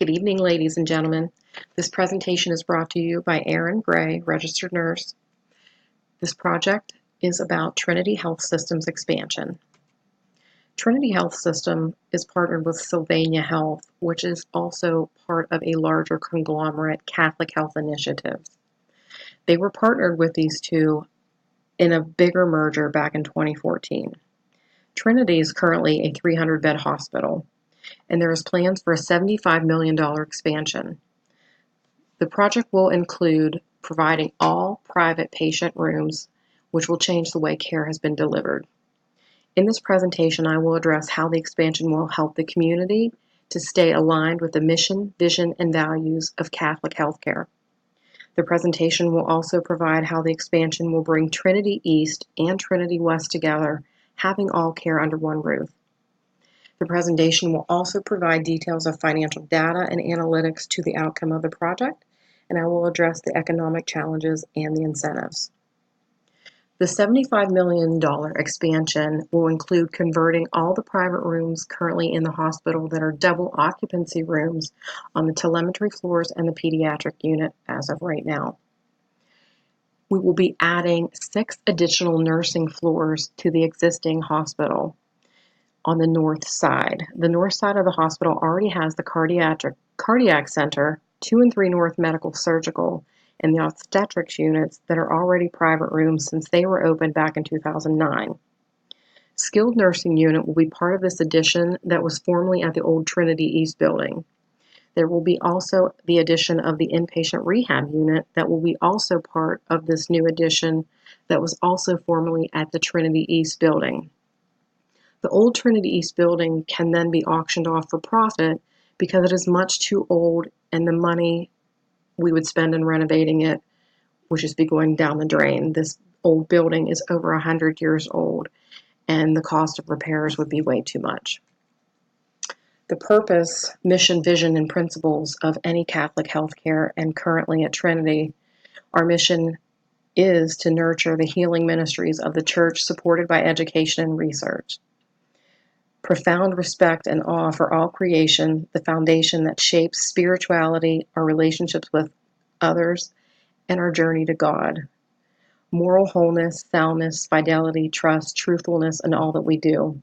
Good evening, ladies and gentlemen. This presentation is brought to you by Erin Gray, registered nurse. This project is about Trinity Health System's expansion. Trinity Health System is partnered with Sylvania Health, which is also part of a larger conglomerate, Catholic Health Initiatives. They were partnered with these two in a bigger merger back in 2014. Trinity is currently a 300-bed hospital, and there is plans for a $75 million expansion. The project will include providing all private patient rooms, which will change the way care has been delivered. In this presentation, I will address how the expansion will help the community to stay aligned with the mission, vision, and values of Catholic healthcare. The presentation will also provide how the expansion will bring Trinity East and Trinity West together, having all care under one roof. The presentation will also provide details of financial data and analytics to the outcome of the project, and I will address the economic challenges and the incentives. The $75 million expansion will include converting all the private rooms currently in the hospital that are double occupancy rooms on the telemetry floors and the pediatric unit as of right now. We will be adding 6 additional nursing floors to the existing hospital on the north side. The north side of the hospital already has the cardiac center, 2 and 3 North Medical Surgical, and the obstetrics units that are already private rooms since they were opened back in 2009. Skilled nursing unit will be part of this addition that was formerly at the old Trinity East building. There will be also the addition of the inpatient rehab unit that will be also part of this new addition that was also formerly at the Trinity East building. The old Trinity East building can then be auctioned off for profit because it is much too old and the money we would spend in renovating it would just be going down the drain. This old building is over 100 years old and the cost of repairs would be way too much. The purpose, mission, vision, and principles of any Catholic healthcare and currently at Trinity, our mission is to nurture the healing ministries of the Church supported by education and research. Profound respect and awe for all creation, the foundation that shapes spirituality, our relationships with others, and our journey to God. Moral wholeness, soundness, fidelity, trust, truthfulness in all that we do.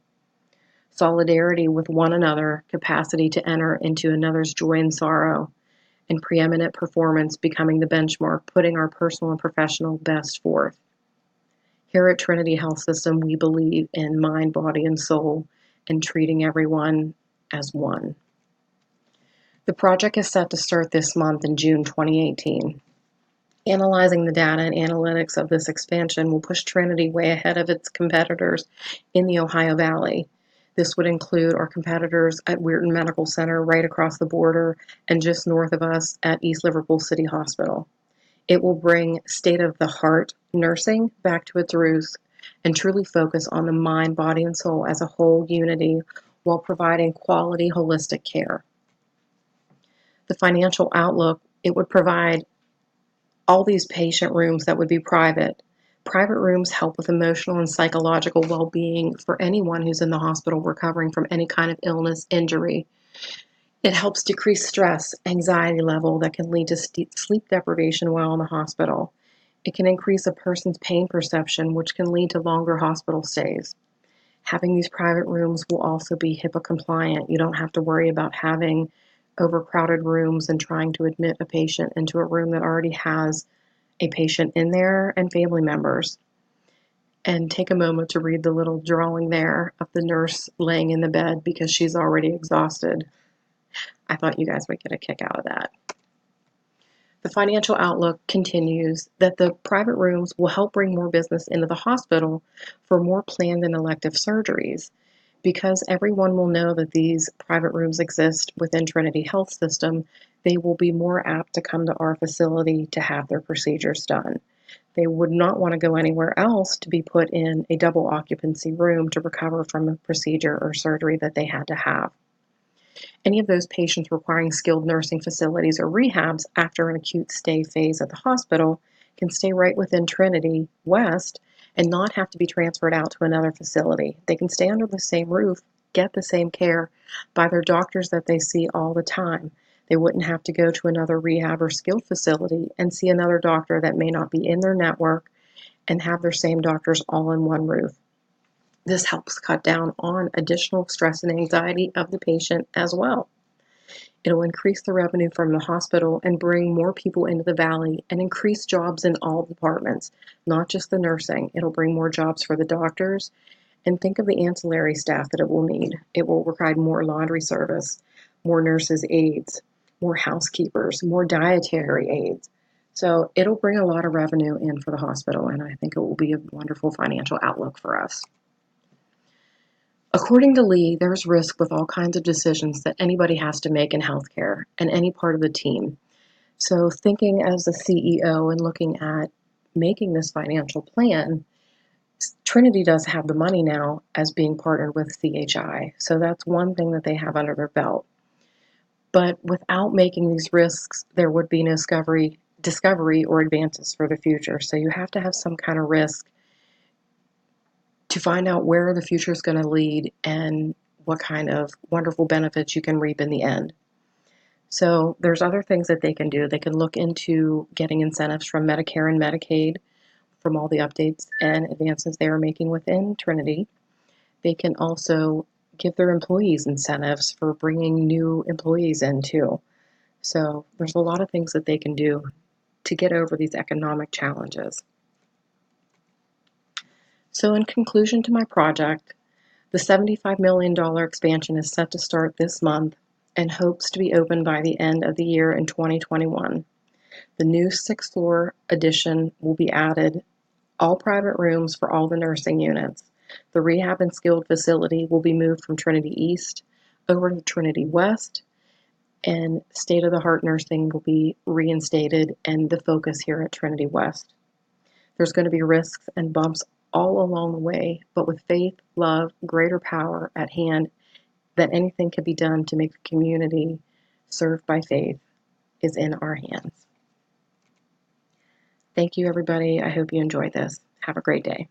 Solidarity with one another, capacity to enter into another's joy and sorrow, and preeminent performance becoming the benchmark, putting our personal and professional best forth. Here at Trinity Health System, we believe in mind, body, and soul, and treating everyone as one. The project is set to start this month in June 2018. Analyzing the data and analytics of this expansion will push Trinity way ahead of its competitors in the Ohio Valley. This would include our competitors at Weirton Medical Center right across the border and just north of us at East Liverpool City Hospital. It will bring state-of-the-heart nursing back to its roots and truly focus on the mind, body, and soul as a whole unity while providing quality, holistic care. The financial outlook, it would provide all these patient rooms that would be private. Private rooms help with emotional and psychological well-being for anyone who's in the hospital recovering from any kind of illness, injury. It helps decrease stress, anxiety level that can lead to sleep deprivation while in the hospital. It can increase a person's pain perception, which can lead to longer hospital stays. Having these private rooms will also be HIPAA compliant. You don't have to worry about having overcrowded rooms and trying to admit a patient into a room that already has a patient in there and family members. And take a moment to read the little drawing there of the nurse laying in the bed because she's already exhausted. I thought you guys would get a kick out of that. The financial outlook continues that the private rooms will help bring more business into the hospital for more planned and elective surgeries. Because everyone will know that these private rooms exist within Trinity Health System, they will be more apt to come to our facility to have their procedures done. They would not want to go anywhere else to be put in a double occupancy room to recover from a procedure or surgery that they had to have. Any of those patients requiring skilled nursing facilities or rehabs after an acute stay phase at the hospital can stay right within Trinity West and not have to be transferred out to another facility. They can stay under the same roof, get the same care by their doctors that they see all the time. They wouldn't have to go to another rehab or skilled facility and see another doctor that may not be in their network and have their same doctors all in one roof. This helps cut down on additional stress and anxiety of the patient as well. It'll increase the revenue from the hospital and bring more people into the valley and increase jobs in all departments, not just the nursing. It'll bring more jobs for the doctors. And think of the ancillary staff that it will need. It will provide more laundry service, more nurses' aides, more housekeepers, more dietary aides. So it'll bring a lot of revenue in for the hospital, and I think it will be a wonderful financial outlook for us. According to Lee, there's risk with all kinds of decisions that anybody has to make in healthcare and any part of the team. So thinking as a CEO and looking at making this financial plan, Trinity does have the money now as being partnered with CHI. So that's one thing that they have under their belt. But without making these risks, there would be no discovery or advances for the future. So you have to have some kind of risk to find out where the future is going to lead and what kind of wonderful benefits you can reap in the end. So there's other things that they can do. They can look into getting incentives from Medicare and Medicaid from all the updates and advances they are making within Trinity. They can also give their employees incentives for bringing new employees in too. So there's a lot of things that they can do to get over these economic challenges. So in conclusion to my project, the $75 million expansion is set to start this month and hopes to be open by the end of the year in 2021. The new 6th floor addition will be added, all private rooms for all the nursing units. The rehab and skilled facility will be moved from Trinity East over to Trinity West, and state-of-the-art nursing will be reinstated and the focus here at Trinity West. There's going to be risks and bumps all along the way, but with faith, love, greater power at hand, that anything can be done to make the community served by faith is in our hands. Thank you, everybody. I hope you enjoyed this. Have a great day.